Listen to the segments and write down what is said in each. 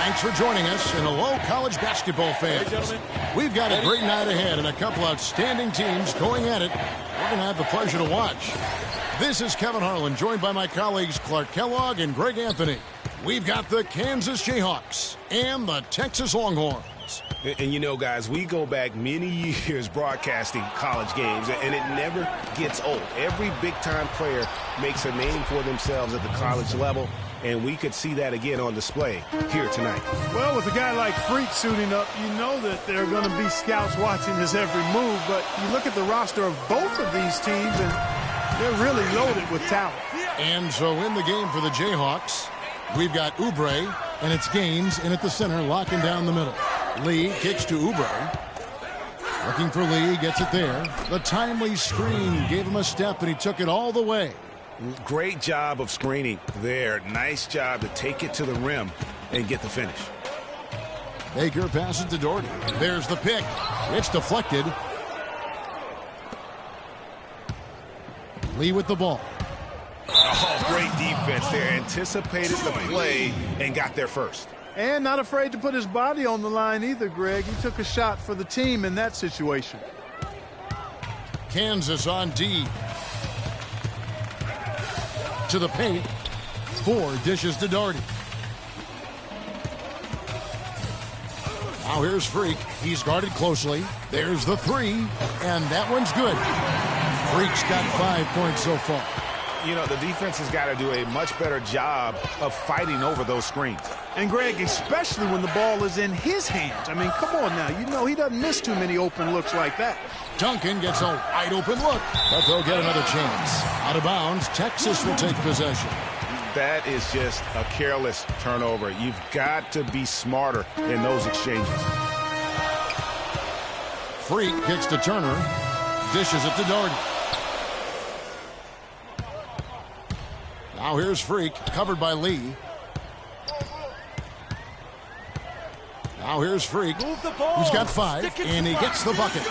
Thanks for joining us, and hello, college basketball fans. We've got a great night ahead and a couple outstanding teams going at it. We're going to have the pleasure to watch. This is Kevin Harlan, joined by my colleagues Clark Kellogg and Greg Anthony. We've got the Kansas Jayhawks and the Texas Longhorns. And you know, guys, we go back many years broadcasting college games, and it never gets old. Every big-time player makes a name for themselves at the college level, and we could see that again on display here tonight. Well, with a guy like Freak suiting up, you know that there are going to be scouts watching his every move, but you look at the roster of both of these teams, and they're really loaded with talent. And so in the game for the Jayhawks, we've got Oubre, and it's Gaines in at the center, locking down the middle. Lee kicks to Oubre. Looking for Lee, gets it there. The timely screen gave him a step, and he took it all the way. Great job of screening there. Nice job to take it to the rim and get the finish. Baker passes to Doherty. There's the pick. It's deflected. Lee with the ball. Oh, great defense there. Anticipated the play and got there first. And not afraid to put his body on the line either, Greg. He took a shot for the team in that situation. Kansas on D. To the paint. 4 dishes to Doherty. Now here's Freak. He's guarded closely. There's the 3, and that one's good. Freak's got 5 points so far. You know, the defense has got to do a much better job of fighting over those screens. And, Greg, especially when the ball is in his hands. I mean, come on now. You know he doesn't miss too many open looks like that. Duncan gets a wide open look, but they'll get another chance. Out of bounds, Texas will take possession. That is just a careless turnover. You've got to be smarter in those exchanges. Freak kicks to Turner. Dishes it to Doherty. Now here's Freak, covered by Lee. Now here's Freak, who's got 5, and he gets the bucket.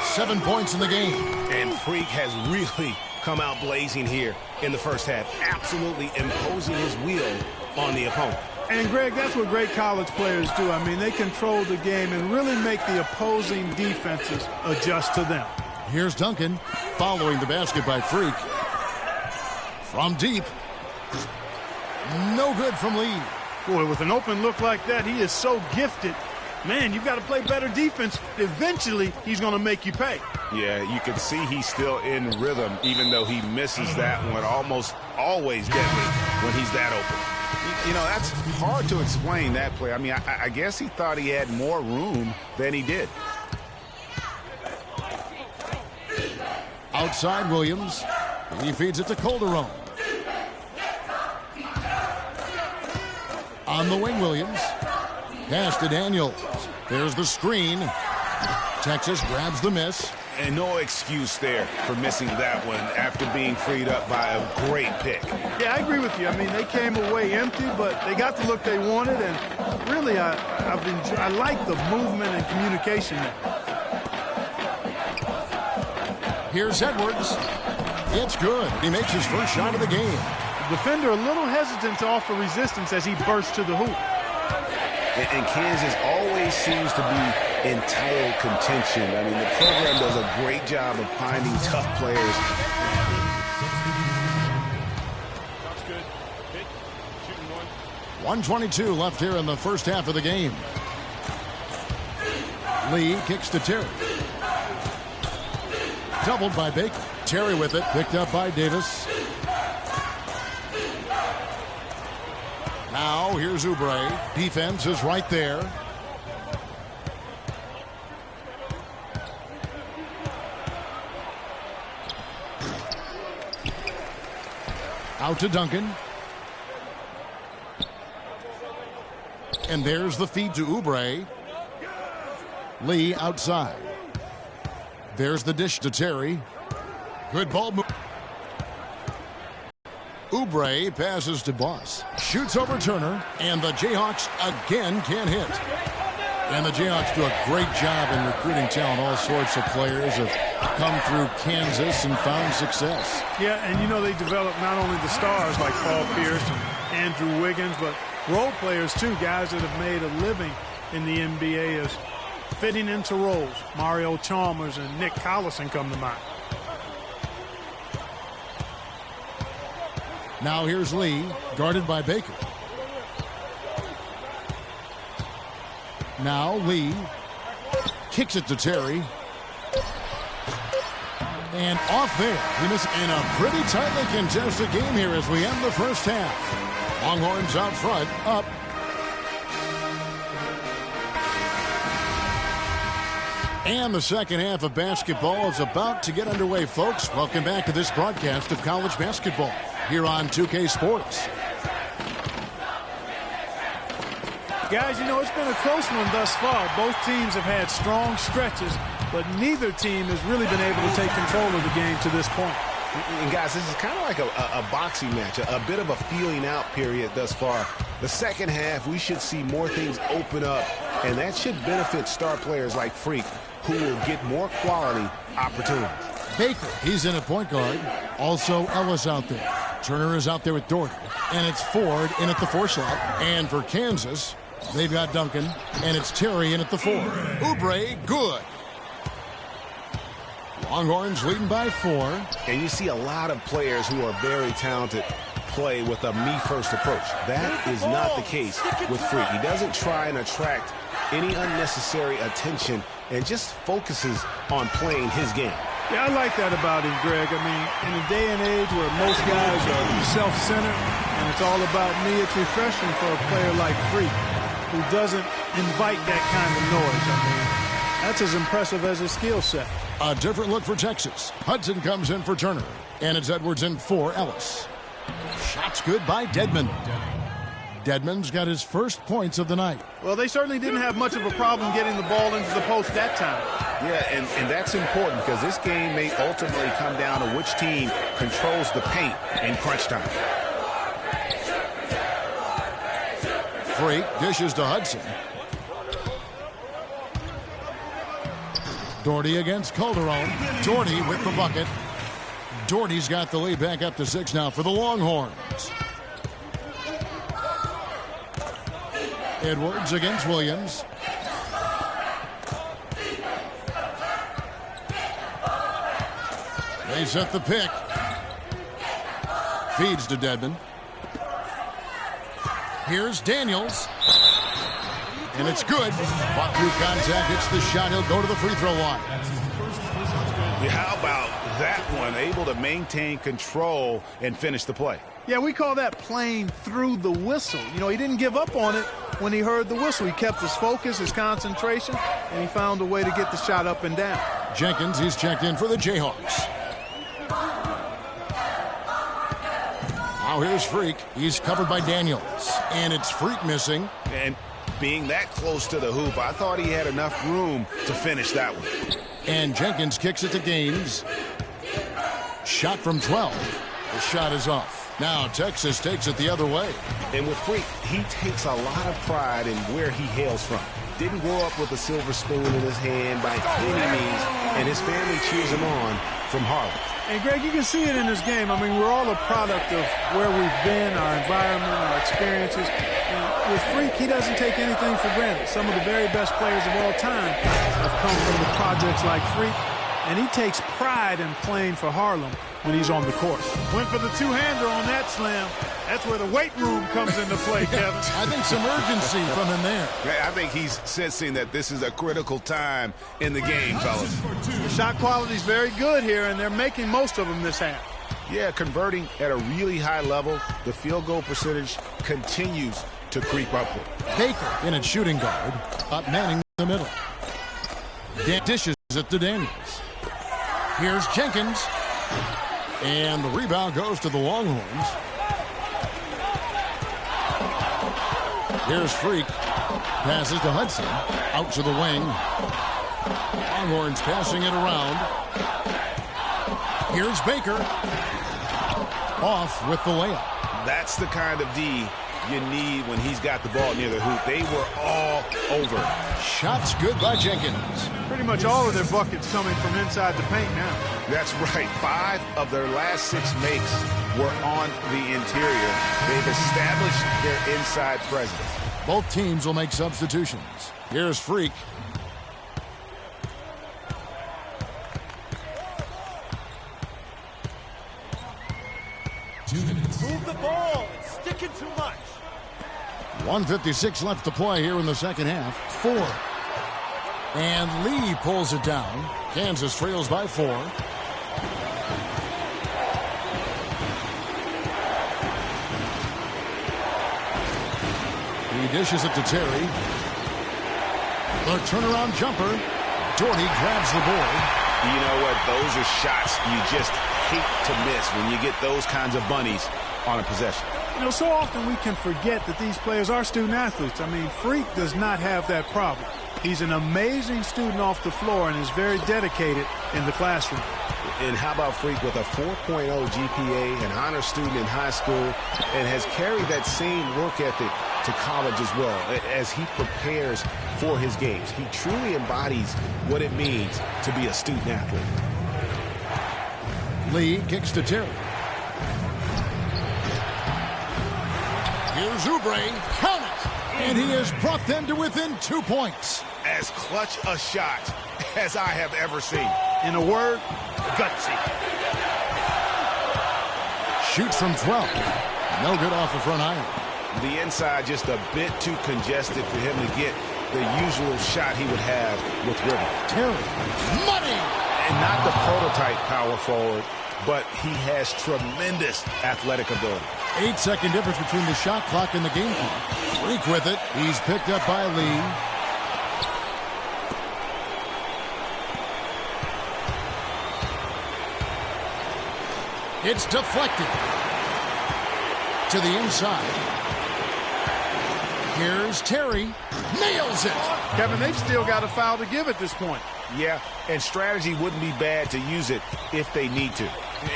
7 points in the game. And Freak has really come out blazing here in the first half, absolutely imposing his will on the opponent. And, Greg, that's what great college players do. I mean, they control the game and really make the opposing defenses adjust to them. Here's Duncan, following the basket by Freak. From deep. No good from Lee. Boy, with an open look like that, he is so gifted. Man, you've got to play better defense. Eventually, he's going to make you pay. Yeah, you can see he's still in rhythm, even though he misses that one. Almost always deadly when he's that open. You know, that's hard to explain, that play. I mean, I guess he thought he had more room than he did. Outside Williams. He feeds it to Calderon. On the wing, Williams. Pass to Daniels. There's the screen. Texas grabs the miss. And no excuse there for missing that one after being freed up by a great pick. Yeah, I agree with you. I mean, they came away empty, but they got the look they wanted, and really, I like the movement and communication there. Here's Edwards. It's good. He makes his first shot of the game. The defender a little hesitant to offer resistance as he bursts to the hoop. And Kansas always seems to be in title contention. I mean, the program does a great job of finding tough players. That's good. Pick. Shooting 1:22 left here in the first half of the game. Lee kicks to Terry. Doubled by Baker. Terry with it, picked up by Davis. Now here's Oubre. Defense is right there. Out to Duncan. And there's the feed to Oubre. Lee outside. There's the dish to Terry. Good ball move. Oubre passes to Boss. Shoots over Turner. And the Jayhawks again can't hit. And the Jayhawks do a great job in recruiting talent. All sorts of players have come through Kansas and found success. Yeah, and you know they develop not only the stars like Paul Pierce and Andrew Wiggins, but role players too, guys that have made a living in the NBA as fitting into roles. Mario Chalmers and Nick Collison come to mind. Now here's Lee, guarded by Baker. Now Lee kicks it to Terry. And off there. He missed in a pretty tightly contested game here as we end the first half. Longhorns out front, up. And the second half of basketball is about to get underway, folks. Welcome back to this broadcast of college basketball here on 2K Sports. Guys, you know, it's been a close one thus far. Both teams have had strong stretches, but neither team has really been able to take control of the game to this point. And guys, this is kind of like a boxing match, a bit of a feeling out period thus far. The second half, we should see more things open up, and that should benefit star players like Freak, who will get more quality opportunities. Baker, he's in at point guard. Also Ellis out there. Turner is out there with Doherty. And it's Ford in at the 4 slot. And for Kansas, they've got Duncan. And it's Terry in at the 4. Oubre, good. Longhorns leading by 4. And you see a lot of players who are very talented play with a me-first approach. That is not the case with Freak. He doesn't try and attract any unnecessary attention and just focuses on playing his game. Yeah, I like that about him, Greg. I mean, in a day and age where most guys are self-centered and it's all about me, it's refreshing for a player like Freak who doesn't invite that kind of noise. I mean, that's as impressive as his skill set. A different look for Texas. Hudson comes in for Turner. And it's Edwards in for Ellis. Shots good by Dedmon. Dedmon's got his first points of the night. Well, they certainly didn't have much of a problem getting the ball into the post that time. Yeah, and that's important because this game may ultimately come down to which team controls the paint in crunch time. Freak dishes to Hudson. Doherty against Calderon. Doherty with the bucket. Doherty's got the lead back up to 6 now for the Longhorns. Edwards against Williams. They set the pick. Feeds to Dedmon. Here's Daniels. And it's good. Fought through contact, hits the shot. He'll go to the free throw line. Yeah, how about that one? Able to maintain control and finish the play. Yeah, we call that playing through the whistle. You know, he didn't give up on it when he heard the whistle. He kept his focus, his concentration, and he found a way to get the shot up and down. Jenkins, he's checked in for the Jayhawks. Now here's Freak. He's covered by Daniels. And it's Freak missing. And being that close to the hoop, I thought he had enough room to finish that one. And Jenkins kicks it to Gaines. Shot from 12. The shot is off. Now Texas takes it the other way. And with Freak, he takes a lot of pride in where he hails from. Didn't grow up with a silver spoon in his hand by any means, and his family cheers him on from Harlem. And, Greg, you can see it in his game. I mean, we're all a product of where we've been, our environment, our experiences. And with Freak, he doesn't take anything for granted. Some of the very best players of all time have come from the projects like Freak, and he takes pride in playing for Harlem when he's on the court. Went for the two-hander on that slam. That's where the weight room comes into play, Kevin. I think some urgency from him there. I think he's sensing that this is a critical time in the game, fellas. The shot quality is very good here, and they're making most of them this half. Yeah, converting at a really high level. The field goal percentage continues to creep upward. Baker in at shooting guard. Up Manning in the middle. Dishes it to Daniels. Here's Jenkins. And the rebound goes to the Longhorns. Here's Freak. Passes to Hudson. Out to the wing. Longhorns passing it around. Here's Baker. Off with the layup. That's the kind of D you need when he's got the ball near the hoop. They were all over. Shots good by Jenkins. Pretty much all of their buckets coming from inside the paint now. That's right. 5 of their last 6 makes were on the interior. They've established their inside presence. Both teams will make substitutions. Here's Freak. Move the ball. It's sticking too much. 1:56 left to play here in the second half. 4. And Lee pulls it down. Kansas trails by 4. He dishes it to Terry. The turnaround jumper. Doherty grabs the board. You know what? Those are shots you just hate to miss when you get those kinds of bunnies on a possession. You know, so often we can forget that these players are student athletes. I mean, Freak does not have that problem. He's an amazing student off the floor and is very dedicated in the classroom. And how about Freak with a 4.0 GPA, an honor student in high school, and has carried that same work ethic to college as well as he prepares for his games. He truly embodies what it means to be a student athlete. Lee kicks to Terry. Here's Oubre. Count it! And he has brought them to within 2 points. As clutch a shot as I have ever seen. In a word, Gutsy. Shoots from 12. No good off the front iron. The inside just a bit too congested for him to get the usual shot he would have with River. Terry. Money! And not the prototype power forward, but he has tremendous athletic ability. 8-second difference between the shot clock and the game clock. Freak with it. He's picked up by Lee. It's deflected. To the inside. Here's Terry. Nails it. Kevin, they've still got a foul to give at this point. Yeah, and strategy wouldn't be bad to use it if they need to.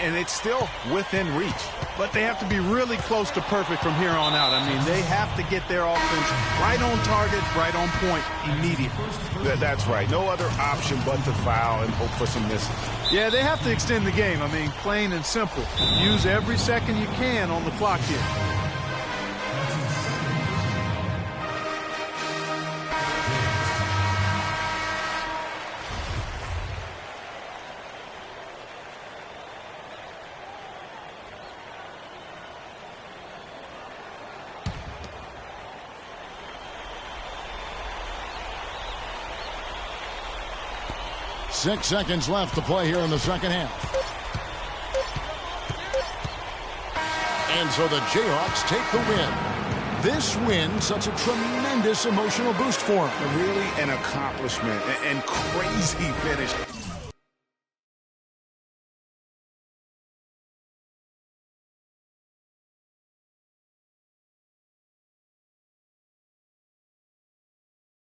And it's still within reach. But they have to be really close to perfect from here on out. I mean, they have to get their offense right on target, right on point immediately. That's right. No other option but to foul and hope for some misses. Yeah, they have to extend the game. I mean, plain and simple. Use every second you can on the clock here. Six seconds left to play here in the second half. And so the Jayhawks take the win. This win, such a tremendous emotional boost for them. Really an accomplishment and crazy finish